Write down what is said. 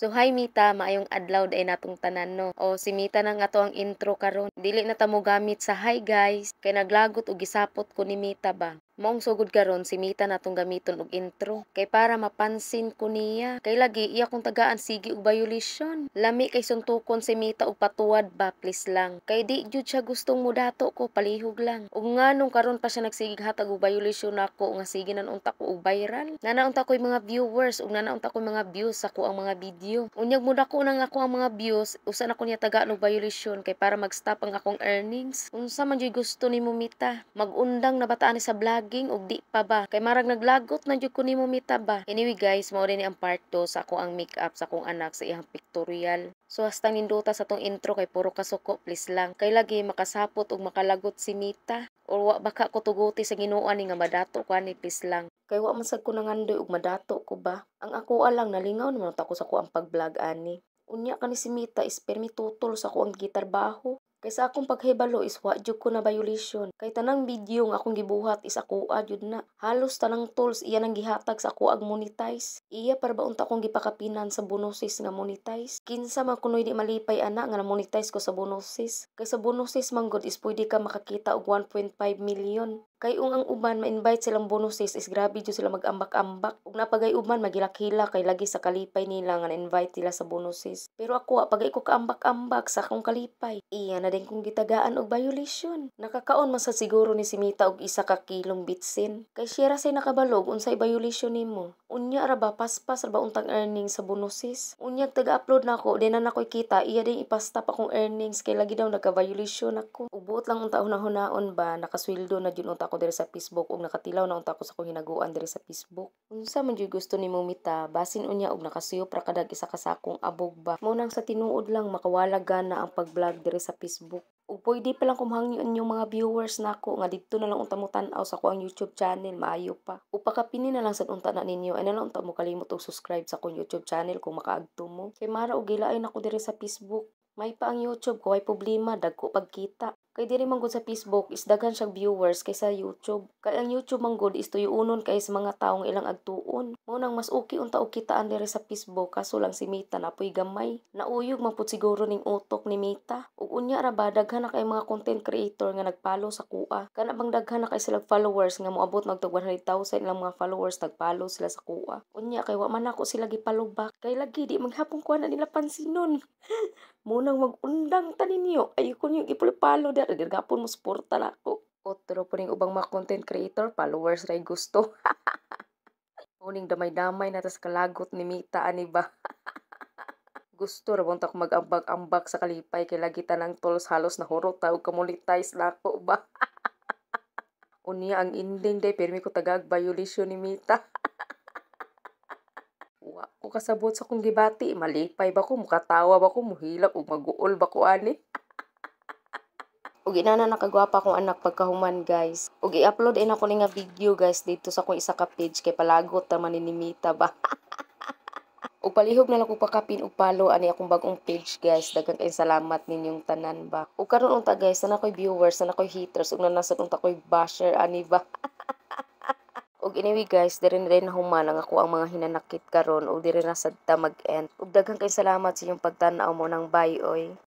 So hi Mita, maayong adlaw day natong tanan no. O si Mita na nga to ang intro karon. Dili na ta mo gamit sa hi guys, kay naglagot og gisapot ko ni Mita ba. Maong sugod karon si Mita natong gamiton og intro kay para mapansin ko niya. Kay lagi iya kong tagaan sige og violation. Lami kay suntukon si Mita og patuwad ba please lang. Kay di jud siya gustong mudato ko palihog lang. Ug nganong karon pa siya nagsigig hatag og violation nako nga sige nan unta ko og viral. Nanaunta ko'y mga viewers ug nanaunta ko'y mga views sa ko ang mga video. Unyag mo dako na nga ako ang mga views, usa na ko niya tagaan og violation kay para mag-stop ang akong earnings. Unsa man jud gusto nimo Mita? Magundang na bataan ni sa vlogging ug di pa ba? Kay marag naglagot na jud ko nimo Mita ba? Anyway guys, mao rin ang part 2 sa ako ang makeup sa akong anak sa iyang pictorial. So hasta ninduta sa tong intro kay puro kasuko please lang. Kay lagi makasapot ug makalagot si Mita. Or wa baka ko tuguti sa Ginoo ani nga madato ko ani please lang. Kay wa man sad ko nangandoy og madato ko ba. Ang ako alang nalingaw naman ako sa ko ang pag-vlog ani. Unya ka ni si Mita is permi tutol sa ko ang gitarbaho. Kay sa akong paghibalo is wa jud ko na violation. Kay tanang video nga akong gibuhat is ako jud na. Halos tanang tools iya nang gihatag sa ako ag monetize. Iya para ba unta akong gipakapinan sa bonuses nga monetize. Kinsa man kunoy di malipay ana nga na monetize ko sa bonuses. Kay sa bonuses man gud is pwede ka makakita og 1.5 million. Kay ang uban ma-invite silang bonuses is grabe jud sila mag-ambak-ambak. Ug napagay uban magilak-hila kay lagi sa kalipay nila nga na-invite nila sa bonuses. Pero ako pagay ko kaambak-ambak sa akong kalipay. Iya na din kong gitagaan og violation. Nakakaon man sa siguro ni si Mita og isa ka kilong bitsin. Kay siya ra say nakabalog unsay violation nimo. Unya ra ba paspas ra ba untang earnings sa bonuses? Unya taga-upload na ako din na nakoy kita iya din ipastop akong earnings kay lagi daw nagka-violation ako. Ubuot lang unta hunahon ba nakasweldo na jud unta ko diri sa Facebook ug nakatilaw na unta ko sa akong hinaguan diri sa Facebook. Unsa man jud gusto nimo Mita? Basin unya og nakasuyop ra kadag isa ka sakong abog ba? Mao nang sa tinuod lang makawala gana ang pag-vlog diri sa Facebook. Ug pwede pa lang kumahangyon yung mga viewers nako nga didto na lang unta mo tan-aw sa ko ang YouTube channel maayo pa. Ug pakapini na lang sad unta na ninyo ay na lang unta mo kalimot og subscribe sa akong YouTube channel kung makaadto mo. Kay mara og gilaay nako diri sa Facebook. May pa ang YouTube ko ay problema dagko pagkita. Kay diri man gud sa Facebook is daghan siyang viewers kaysa YouTube. Kay ang YouTube man gud is tuyuonon kay sa mga tawo nga ilang agtuon. Mao nang mas okay unta og kitaan diri sa Facebook kaso lang si Mita napoy gamay. Nauyog man pud siguro ning utok ni Mita. Ug unya ra ba daghan na kay mga content creator nga nagfollow sa kuha. Kana bang daghan na kay sila followers nga moabot mag 100,000 lang mga followers nagfollow sila sa kuha. Unya kay wa man ako sila gipollow back. Kay lagi di maghapon kuha na nila pansinon. Munang mag-undang ta ninyo. Ayoko niyo ipolopalo dara gapon mo suporta nako. Otro po ning ubang mga content creator, followers ray gusto. Uning damay-damay na tas kalagot ni Mita ani ba. Gusto ra bunta ko mag-ambak-ambak sa kalipay kay lagi tanang tools halos nahurot ta og ka-monetize nako ba. Unya ang ending day permi ko tagag violation ni Mita. Wa ko kasabot sa kong gibati, malipay ba ko, mukatawa ba ko, muhilak ug maguol ba ko ani. Ug inana nakagwapa akong anak pagkahuman guys. Ug i-upload din ako ni nga video guys dito sa akong isa ka page kay palagot naman ni Mita ba. Ug palihog na lang ko pakapin og follow ani akong bagong page guys. Daghang kay salamat ninyong tanan ba. Ug karon unta guys, na koy viewers, na koy haters ug nasad unta koy basher ani ba. Ug anyway guys, diri na rin nahuman ang ako ang mga hinanakit karon ug diri na sad ta mag-end. Ug daghang kay salamat sa inyong pagtan-aw mo ng bye oy.